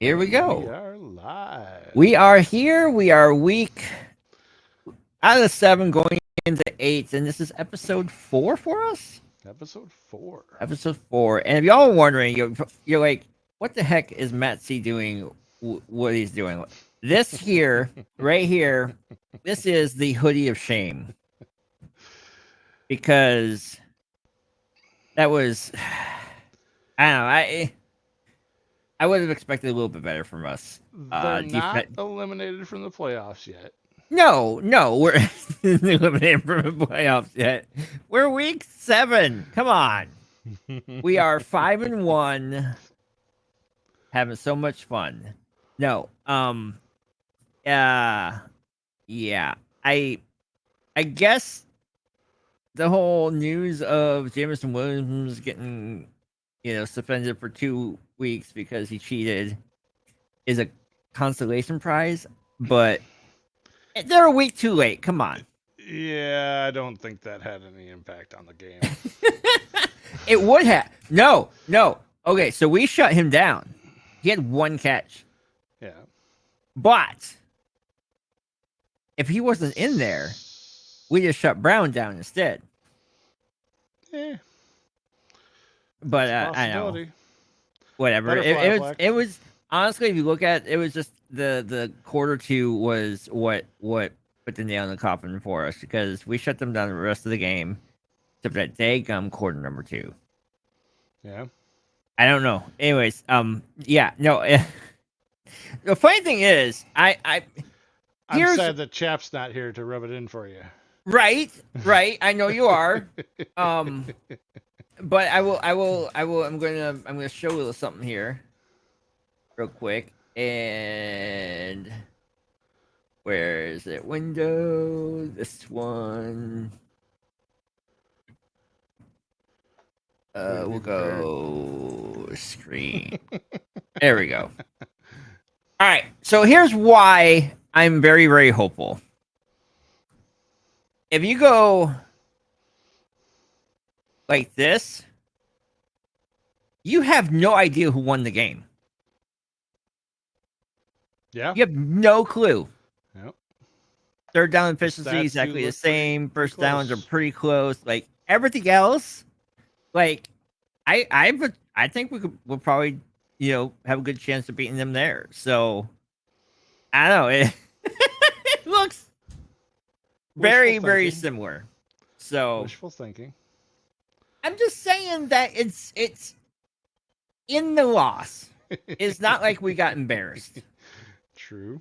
Here we We go. are live. We are here. We are week out of 7 going into 8. And this is episode 4 for us? Episode 4. Episode 4. And if y'all are wondering, you're like, what the heck is Matt C doing? What he's doing? This here, right here, this is the hoodie of shame. Because that was, I don't know, I would have expected a little bit better from us. They're not eliminated from the playoffs yet. No, we're eliminated from the playoffs yet. We're week 7. Come on. We are 5-1. Having so much fun. No. Yeah. I guess the whole news of Jameson Williams getting, suspended for 2 weeks because he cheated is a consolation prize, but they're a week too late. Come on. Yeah, I don't think that had any impact on the game. It would have. No. Okay, so we shut him down. He had 1 catch. Yeah. But if he wasn't in there, we just shut Brown down instead. Yeah. But I know. Whatever. It was honestly, if you look at it, was just the quarter 2 was what put the nail in the coffin for us, because we shut them down the rest of the game, except that daggum quarter number 2. Yeah. I don't know. Anyways, yeah, no. The funny thing is, I'm sad that Chap's not here to rub it in for you. Right. I know you are. But I'm gonna show you something here, real quick. And where is it? Window. This one. We'll go screen. There we go. All right. So here's why I'm very, very hopeful. If you go like this, you have no idea who won the game. Yeah. You have no clue. Yep. Third down efficiency is exactly the same. First downs are pretty close. Like everything else, like I think we'll probably have a good chance of beating them there. So I don't know. It looks very, very similar. So wishful thinking. I'm just saying that it's in the loss. It's not like we got embarrassed. True.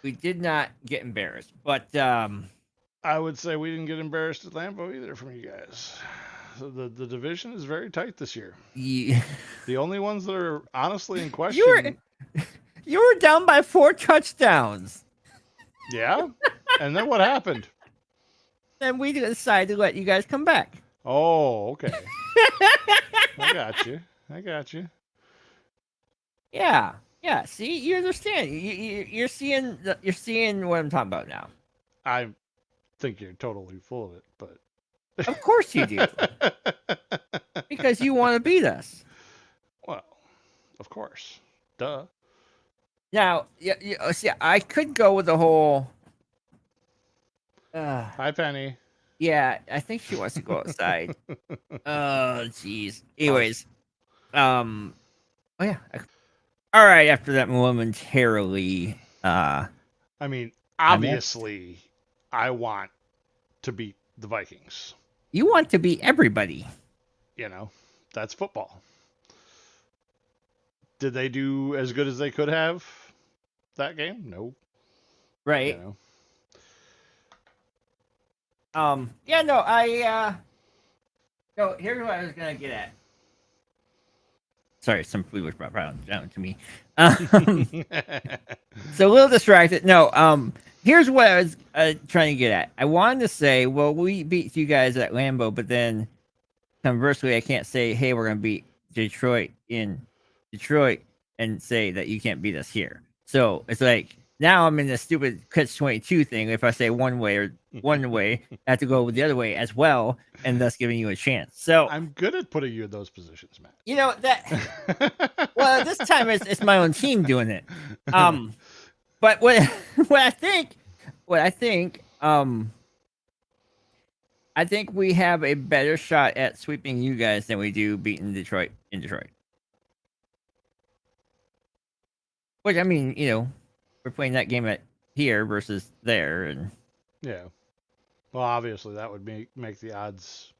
We did not get embarrassed, but I would say we didn't get embarrassed at Lambeau either from you guys. So the division is very tight this year. Yeah. The only ones that are honestly in question. You were down by 4 touchdowns. Yeah, and then what happened? Then we decided to let you guys come back. Oh, okay. I got you. Yeah. See, you understand. You're seeing what I'm talking about now. I think you're totally full of it, but of course you do, because you want to beat us. Well, of course, duh. Now, see, I could go with the whole. Hi, Penny. Yeah, I think she wants to go outside. Oh, jeez. Anyways, oh yeah. All right. After that momentarily, I mean, obviously, I want to beat the Vikings. You want to beat everybody. That's football. Did they do as good as they could have that game? No. Right. Yeah, no, no, here's what I was gonna get at. Sorry, some food was brought down to me. So a little distracted. No, here's what I was trying to get at. I wanted to say, well, we beat you guys at Lambeau, but then conversely, I can't say, hey, we're gonna beat Detroit in Detroit and say that you can't beat us here. So it's like, now I'm in the stupid catch-22 thing. If I say one way, I have to go the other way as well, and thus giving you a chance. So I'm good at putting you in those positions, Matt. you know that. Well, this time it's my own team doing it. But what I think, I think we have a better shot at sweeping you guys than we do beating Detroit in Detroit. Which I mean, we're playing that game at here versus there, and yeah. Well, obviously that would make the odds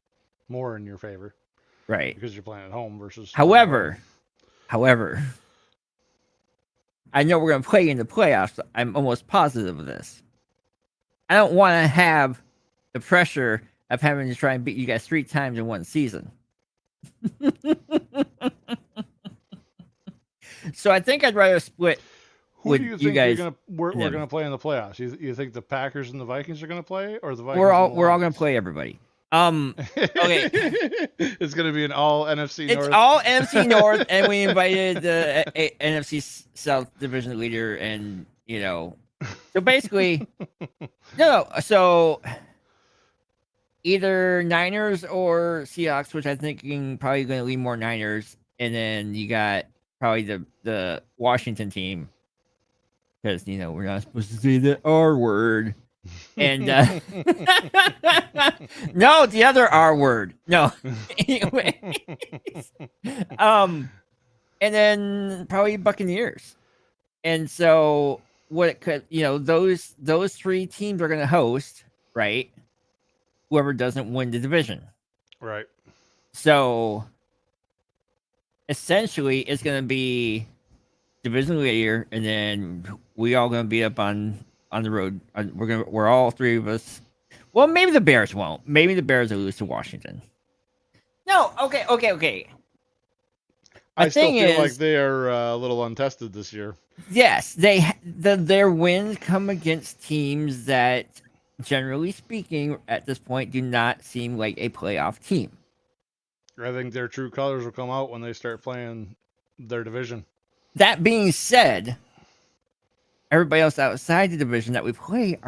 more in your favor, right? Because you're playing at home versus. However, I know we're going to play in the playoffs. I'm almost positive of this. I don't want to have the pressure of having to try and beat you guys 3 times in one season. So I think I'd rather split. Who do you think we're gonna play in the playoffs? You think the Packers and the Vikings are gonna play, or the Vikings? We're all gonna play everybody. Okay. It's gonna be an all NFC North. It's all NFC North, and we invited the NFC South division leader, and so basically, no. So either Niners or Seahawks, which I think probably going to lean more Niners, and then you got probably the Washington team, because we're not supposed to say the R word, and no, the other R word, no. Anyways, and then probably Buccaneers, and so what it could, those 3 teams are going to host, right? Whoever doesn't win the division, right? So essentially, it's going to be division leader, and then we all going to be up on the road. We're all 3 of us. Well, maybe the Bears won't. Maybe the Bears will lose to Washington. No, okay. I still feel like they are a little untested this year. Yes, their wins come against teams that, generally speaking, at this point, do not seem like a playoff team. I think their true colors will come out when they start playing their division. That being said, everybody else outside the division that we play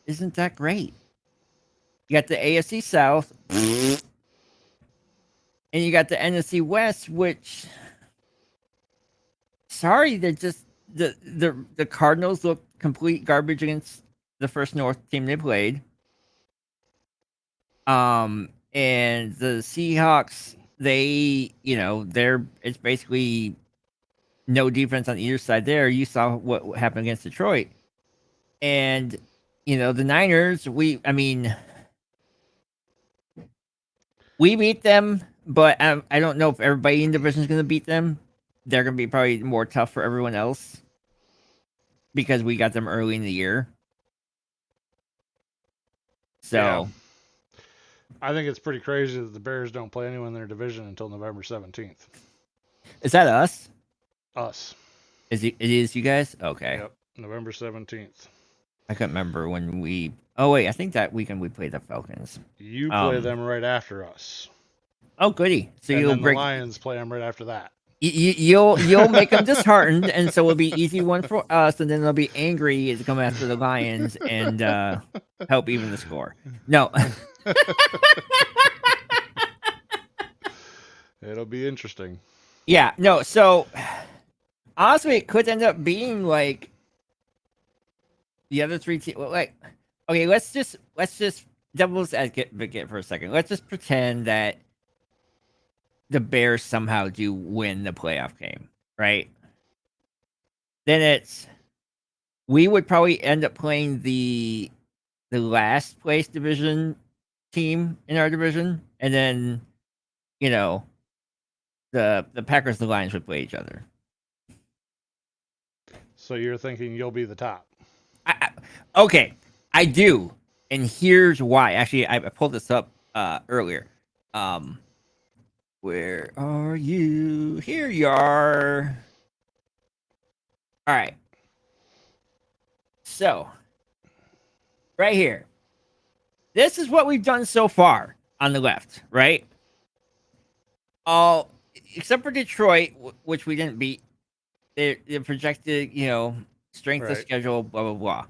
isn't that great. You got the AFC South, and you got the NFC West, which, sorry, they're just the Cardinals look complete garbage against the first North team they played. And the Seahawks, it's basically no defense on either side there. You saw what happened against Detroit. And, the Niners, we beat them, but I don't know if everybody in the division is going to beat them. They're going to be probably more tough for everyone else because we got them early in the year. So, yeah. I think it's pretty crazy that the Bears don't play anyone in their division until November 17th. Is that us? Us. It is you guys? Okay. Yep. November 17th. I couldn't remember when we... Oh, wait. I think that weekend we played the Falcons. You play them right after us. Oh, goody. So and you'll then the Lions play them right after that. You'll make them disheartened, and so it'll be easy one for us, and then they'll be angry to come after the Lions and help even the score. No. It'll be interesting. Yeah, no, so honestly, it could end up being like the other 3 teams. Like, okay, let's just devil's advocate for a second. Let's just pretend that the Bears somehow do win the playoff game, right? Then we would probably end up playing the last place division team in our division, and then the Packers and the Lions would play each other. So you're thinking you'll be the top? Okay, I do, and here's why. Actually, I pulled this up earlier. Where are you? Here you are. All right. So, right here. This is what we've done so far on the left, right? All except for Detroit, which we didn't beat. They're projected, strength of schedule, blah blah blah.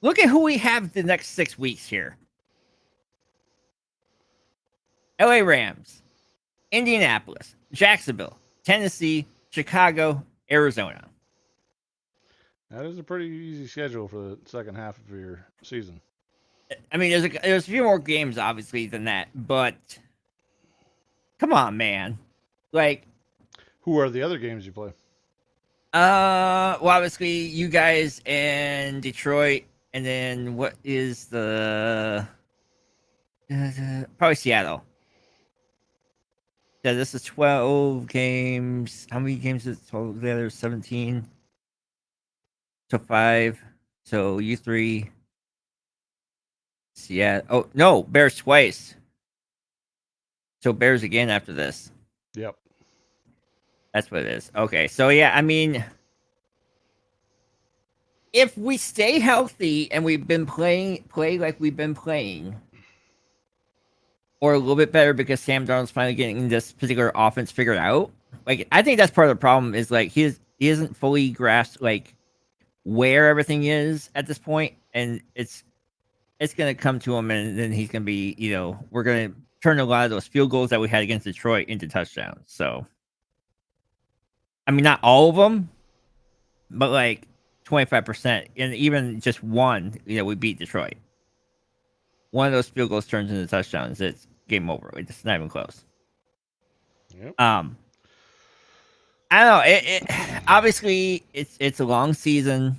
Look at who we have the next 6 weeks here. LA Rams, Indianapolis, Jacksonville, Tennessee, Chicago, Arizona. That is a pretty easy schedule for the second half of your season. I mean, there's a few more games, obviously, than that, but come on, man. Like, who are the other games you play? Well, obviously, you guys and Detroit, and then what is the probably Seattle. Yeah, this is 12 games. How many games is it together? 17. So 5. So you 3. Seattle. Oh, no. Bears twice. So Bears again after this. Yep. That's what it is. Okay. So, yeah, I mean, if we stay healthy and we've been play like we've been playing, or a little bit better because Sam Darnold's finally getting this particular offense figured out. Like, I think that's part of the problem is like he isn't fully grasped like where everything is at this point, and it's gonna come to him, and then he's gonna be, we're gonna turn a lot of those field goals that we had against Detroit into touchdowns. So, I mean, not all of them, but like 25%, and even just one. We beat Detroit. One of those field goals turns into touchdowns. It's game over. It's not even close. Yep. I don't know. It obviously it's a long season.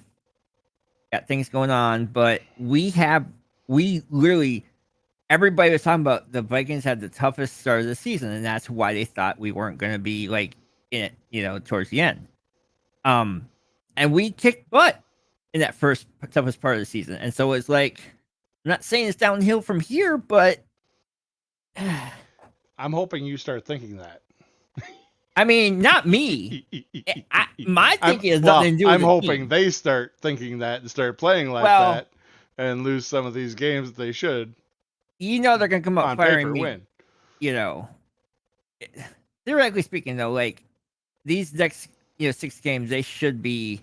Got things going on, but we literally everybody was talking about the Vikings had the toughest start of the season, and that's why they thought we weren't going to be like in it, towards the end. And we kicked butt in that first toughest part of the season, and so it's like, I'm not saying it's downhill from here, but I'm hoping you start thinking that. I mean, not me. My thinking is nothing to do with I'm the hoping team. they start thinking that and start playing like that and lose some of these games that they should. They're going to come up on firing paper, me. Win. Theoretically speaking, though, like these next 6 games, they should be.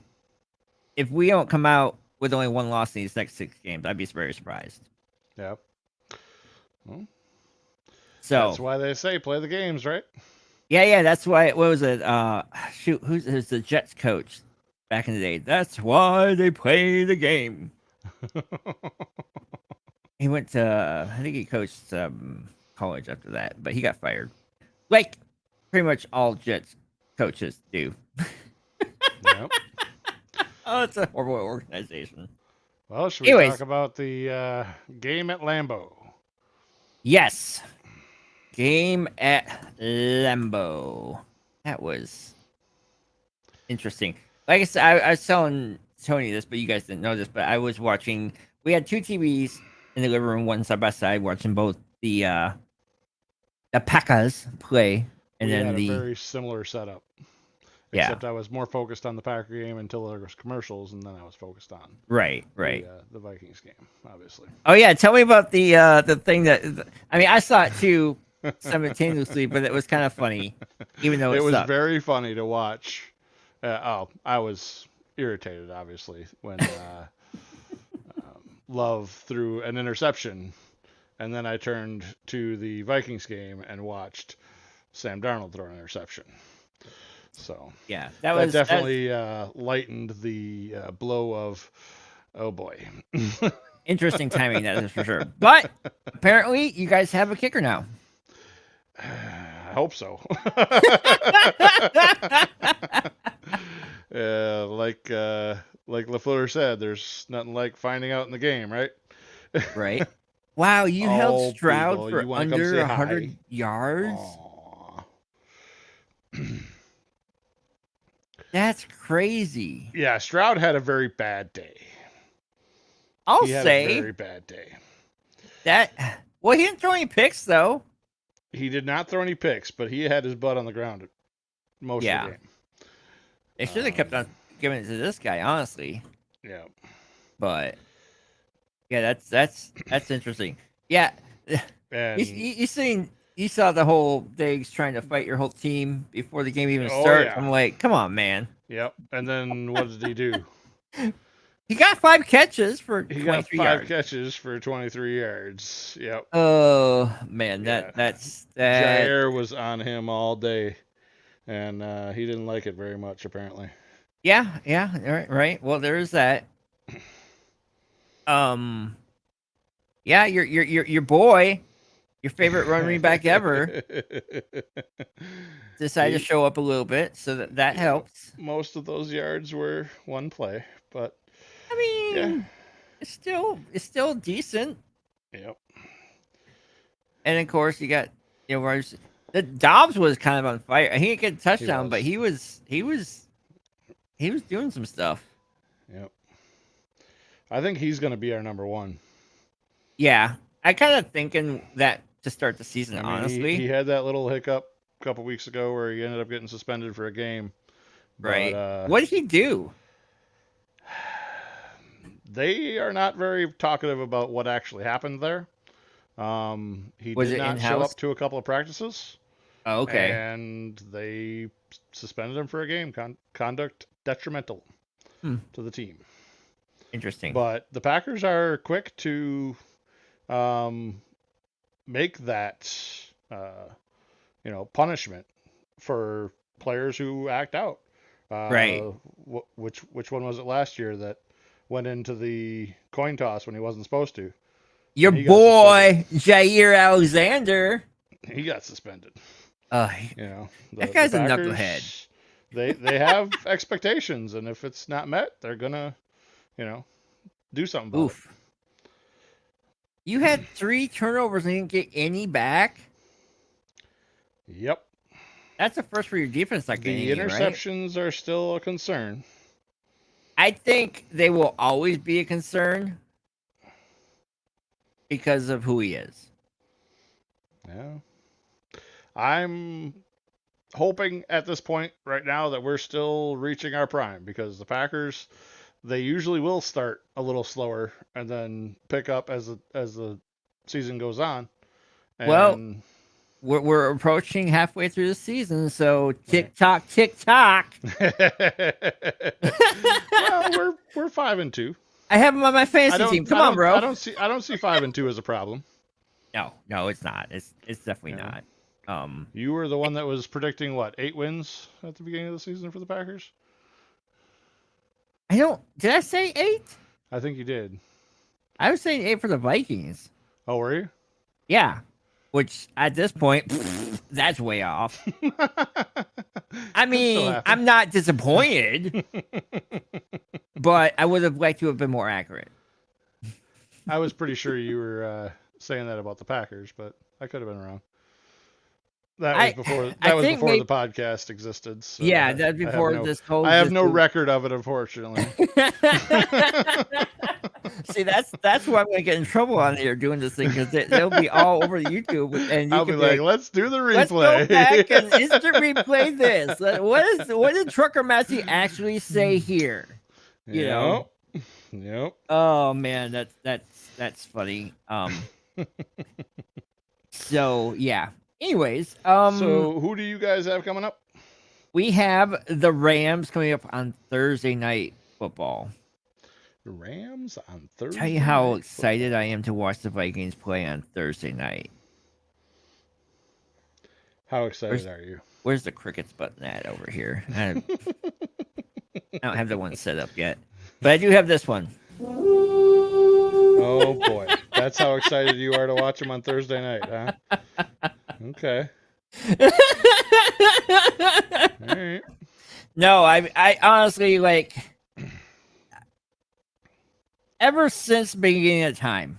If we don't come out with only one loss in these next 6 games, I'd be very surprised. Yep. Well, so that's why they say play the games, right? Yeah. That's why. What was it? Who's the Jets coach back in the day? That's why they play the game. He went to, I think he coached college after that, but he got fired. Like pretty much all Jets coaches do. Yep. Oh, it's a horrible organization. Well, should we talk about the game at Lambeau? Yes. Game at Lambeau. That was interesting. Like I said, I was telling Tony this, but you guys didn't know this, but I was watching. We had 2 TVs in the living room, one side by side, watching both the Packers play, and we then had a very similar setup. Except I was more focused on the Packer game until there was commercials, and then I was focused on the Vikings game, obviously. Oh yeah, tell me about the thing that I mean. I saw it too simultaneously, but it was kind of funny, even though it was sucked. very funny to watch. I was irritated, obviously, when Love threw an interception, and then I turned to the Vikings game and watched Sam Darnold throw an interception. So yeah, that definitely lightened the blow of, oh boy. Interesting timing, that is for sure. But apparently, you guys have a kicker now. I hope so. Like LaFleur said, there's nothing like finding out in the game, right? Right. Wow, you held Stroud for under 100 yards? That's crazy. Yeah, Stroud had a very bad day. He had a very bad day. Well, he didn't throw any picks, though. He did not throw any picks, but he had his butt on the ground most of the game. They should have kept on giving it to this guy, honestly. Yeah. But yeah, that's interesting. Yeah. And you saw the whole thing trying to fight your whole team before the game even starts. Yeah. I'm like, come on, man. Yep. And then what did he do? He got 5 catches for He 23 got 5 yards. catches for 23 yards. Yep. Oh man, Yeah. that's Jair was on him all day, and he didn't like it very much apparently. yeah, right. Well, there is that. Um, yeah, your boy, your favorite running back ever, decided to he, show up a little bit, so that yep. helps. Most of those yards were one play, but I yeah. mean, it's still decent. Yep. And of course, you got whereas the Dobbs was kind of on fire. He didn't get a He touchdown, but was. he was doing some stuff. Yep. I think he's going to be our number 1. Yeah, I kind of thinking that to start the season. I mean, he Honestly, had that little hiccup a couple weeks ago where he ended up getting suspended for a game, but right? What did he do? they are not very talkative about what actually happened there. He Was did it in not show house? up to a couple of practices, Oh, okay, and they suspended him for a game. Conduct detrimental hmm. to the team. Interesting. But the Packers are quick to um, make that punishment for players who act out. Right. Which one was it last year that went into the coin toss when he wasn't supposed to? Your And he got suspended. boy Jair Alexander. He got suspended. Uh, The that guy's a Packers, knucklehead. they have expectations, and if it's not met, they're gonna do something about Oof. You had 3 turnovers and didn't get any back. it. Yep. That's the first for your defense not getting The any, right? interceptions are still a concern. I think they will always be a concern because of who he is. Yeah. I'm hoping at this point right now that we're still reaching our prime because the Packers, they usually will start a little slower and then pick up as the season goes on. Well, And we're approaching halfway through the season, so tick right. tock. Well, we're 5-2. I have him on my fantasy team. Come on, bro. I don't see 5-2 as a problem. No, it's not. It's definitely Yeah. not. You were the one that was predicting what, 8 wins at the beginning of the season for the Packers? Did I say 8? I think you did. I was saying 8 for the Vikings. Oh, were you? Yeah. Which at this point, that's way off. I mean, I'm not disappointed, but I would have liked to have been more accurate. I was pretty sure you were saying that about the Packers, but I could have been wrong. That was before the podcast existed. So yeah, that's before this whole. I have no record of it, unfortunately. See, that's why I'm gonna get in trouble on here doing this thing because they'll be all over YouTube, and I'll be like, "Let's do the replay. Let's go back and instant replay this. What did Trucker Massey actually say here? You know? Yep. Oh man, that's funny. So yeah. Anyways, so who do you guys have coming up? We have the Rams coming up on Thursday night football. The Rams on Thursday. Tell you how excited I am to watch the Vikings play on Thursday night. How excited are you? Where's the crickets button at over here? I don't have the one set up yet, but I do have this one. Oh boy, that's how excited you are to watch them on Thursday night, huh? Okay. All right. No, I honestly ever since the beginning of time,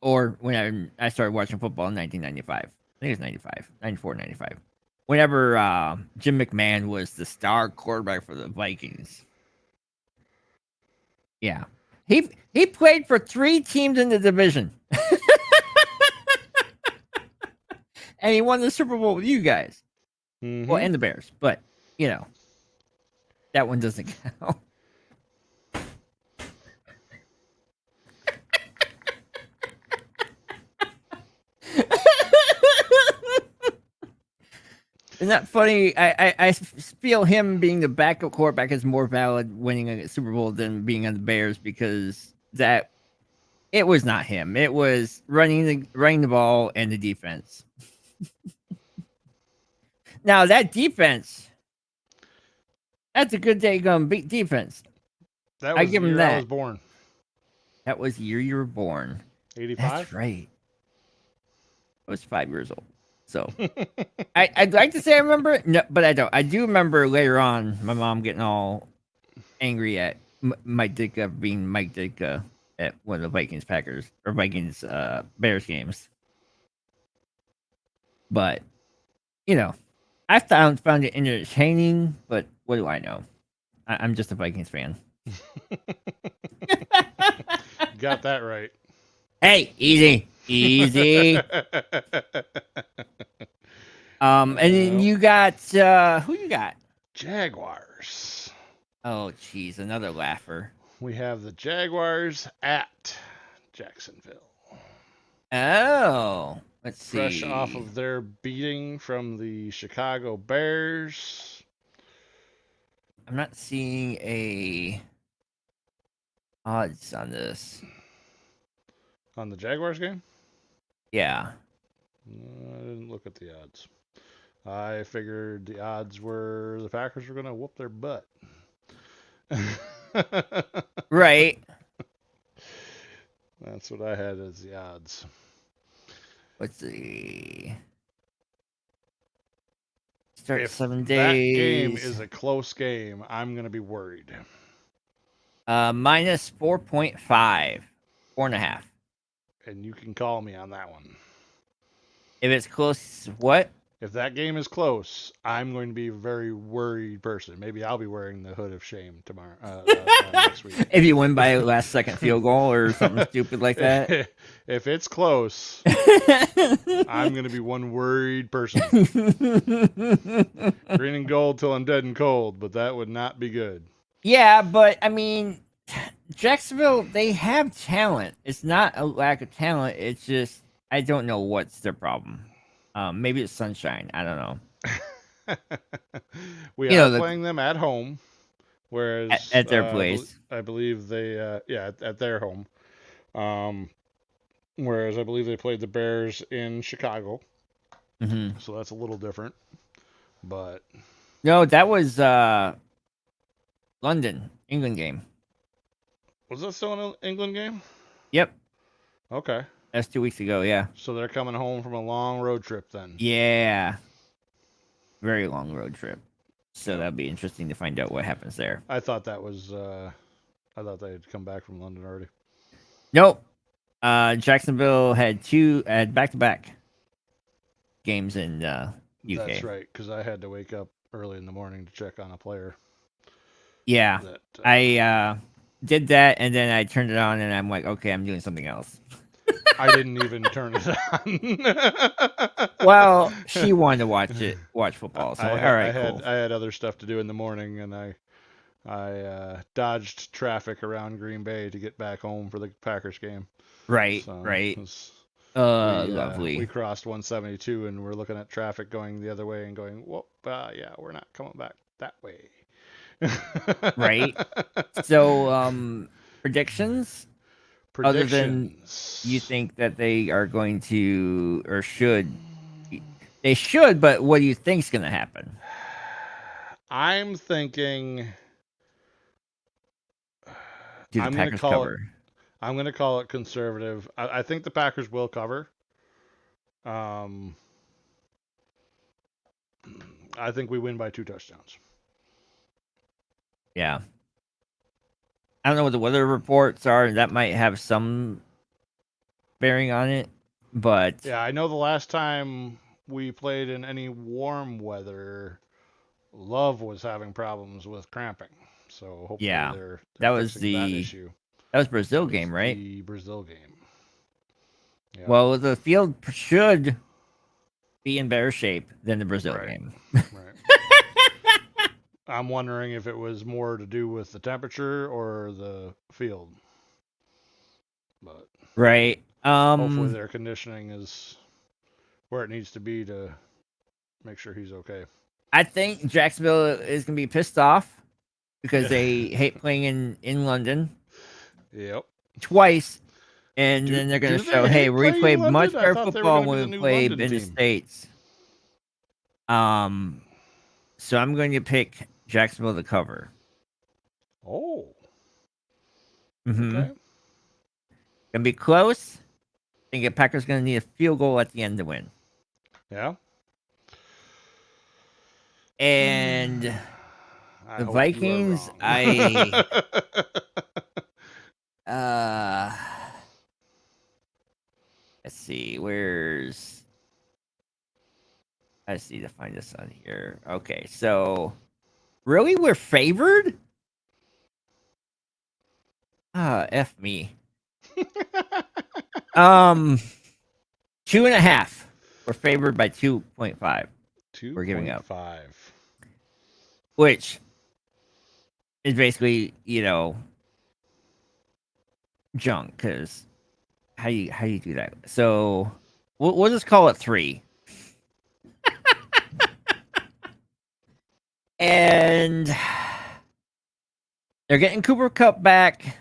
or when I started watching football in 1995. I think it was 95, 94, 95. Whenever Jim McMahon was the star quarterback for the Vikings. Yeah. He played for 3 teams in the division. And he won the Super Bowl with you guys. Mm-hmm. Well, and the Bears. But, that one doesn't count. Isn't that funny? I feel him being the backup quarterback is more valid winning a Super Bowl than being on the Bears because that it was not him. It was running the ball and the defense. Now that defense, that's a good day going beat defense. That I was give the him year I that. was born. That was the year you were born. 85? That's right. I was 5 years old. So I'd like to say I remember it, no, but I don't. I do remember later on my mom getting all angry at Mike Ditka being Mike Ditka at one of the Vikings Bears games. But I found it entertaining. But what do I know? I'm just a Vikings fan. Got that right. Hey, easy. And then you got who you got? Jaguars. Oh, jeez, another laugher. We have the Jaguars at Jacksonville. Oh, let's see. Fresh off of their beating from the Chicago Bears. I'm not seeing a odds on this. On the Jaguars game? Yeah. I didn't look at the odds. I figured the odds were the Packers were going to whoop their butt. Right. That's what I had as the odds. Let's see. Start If 7 days. That game is a close game, I'm going to be worried. Minus 4.5. 4.5. And you can call me on that one. If it's close, what? If that game is close, I'm going to be a very worried person. Maybe I'll be wearing the hood of shame tomorrow, next week. If you win by a last second field goal or something stupid like that. If it's close, I'm going to be one worried person. Green and gold till I'm dead and cold, but that would not be good. Yeah, but I mean, Jacksonville, they have talent. It's not a lack of talent. It's just, I don't know what's their problem. Maybe it's sunshine. I don't know. We are playing them at home, whereas at their place. I believe they, at their home. Whereas I believe they played the Bears in Chicago, so that's a little different. But no, that was London, England game. Was that still an England game? Yep. Okay. That's 2 weeks ago, yeah. So they're coming home from a long road trip then. Yeah. Very long road trip. So that'd be interesting to find out what happens there. I thought that was I thought they had come back from London already. Nope. Jacksonville had back-to-back games in UK. That's right, because I had to wake up early in the morning to check on a player. Yeah. I did that, and then I turned it on, and I'm like, okay, I'm doing something else. I didn't even turn it on. Well, she wanted to watch football. So all right, cool. I had other stuff to do in the morning, and I dodged traffic around Green Bay to get back home for the Packers game. Right, so right. Lovely. We crossed 172, and we're looking at traffic going the other way, and going, well, yeah, we're not coming back that way. Right. So, predictions? Other than you think that they are going to or should, they should, but what do you think's going to happen? I'm thinking Do the Packers cover? I'm going to call it conservative. I think the Packers will cover. I think we win by 2 touchdowns. Yeah. I don't know what the weather reports are. That might have some bearing on it, but yeah, I know the last time we played in any warm weather, Love was having problems with cramping. So hopefully they're that was fixing that issue. That was Brazil game, right? The Brazil game. Yeah. Well, the field should be in better shape than the Brazil game. Right. I'm wondering if it was more to do with the temperature or the field. But right. Hopefully their conditioning is where it needs to be to make sure he's okay. I think Jacksonville is going to be pissed off because they hate playing in London. Yep. Twice. And then they're going to show, hey, we played much better football when we played in the States. So I'm going to pick Jacksonville to cover. Oh. Mm-hmm. Okay. Gonna be close. I think the Packers gonna need a field goal at the end to win. Yeah. And the Vikings, let's see, I just need to find this on here. Okay, so really we're favored? F me. 2.5. We're favored by 2.5. We're giving up. 2.5. Which is basically, junk, because how do you do that? So we'll just call it 3. And they're getting Cooper Kupp back.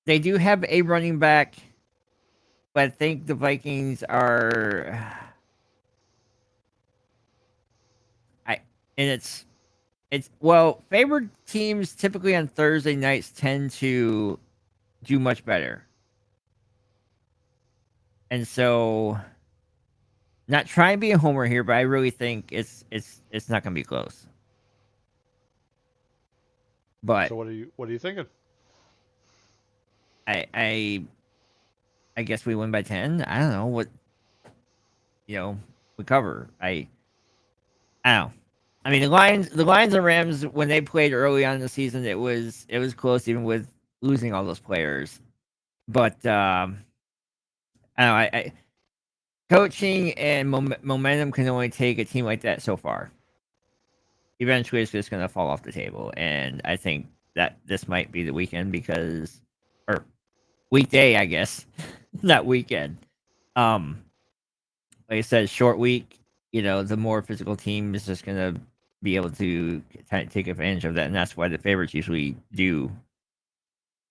They do have a running back, but I think the Vikings are. Favored teams typically on Thursday nights tend to do much better. And so, not trying to be a homer here, but I really think it's not going to be close. But so what are you thinking? I guess we win by 10. I don't know what we cover. I don't know. I mean, the Lions and Rams, when they played early on in the season, it was close even with losing all those players. But I don't know. I coaching and momentum can only take a team like that so far. Eventually, it's just going to fall off the table, and I think that this might be the weekend or weekday, I guess, not weekend. Like I said, short week. The more physical team is just going to be able to kind of take advantage of that, and that's why the favorites usually do,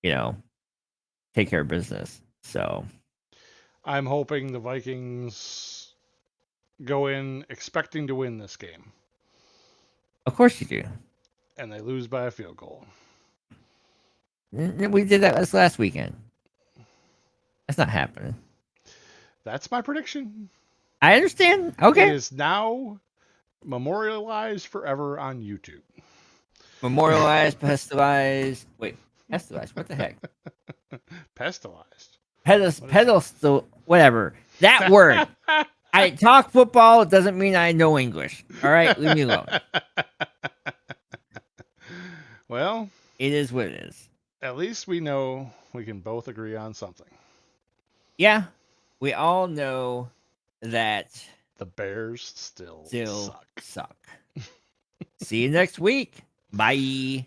take care of business. So I'm hoping the Vikings go in expecting to win this game. Of course you do. And they lose by a field goal. We did that last weekend. That's not happening. That's my prediction. I understand. Okay. It is now memorialized forever on YouTube. Memorialized, pestilized. Wait, pestilized? What the heck? Pestilized. Pedestal, whatever. That word. I talk football. It doesn't mean I know English. All right? Leave me alone. Well, it is what it is. At least we know we can both agree on something. Yeah. We all know that the Bears still suck. See you next week. Bye.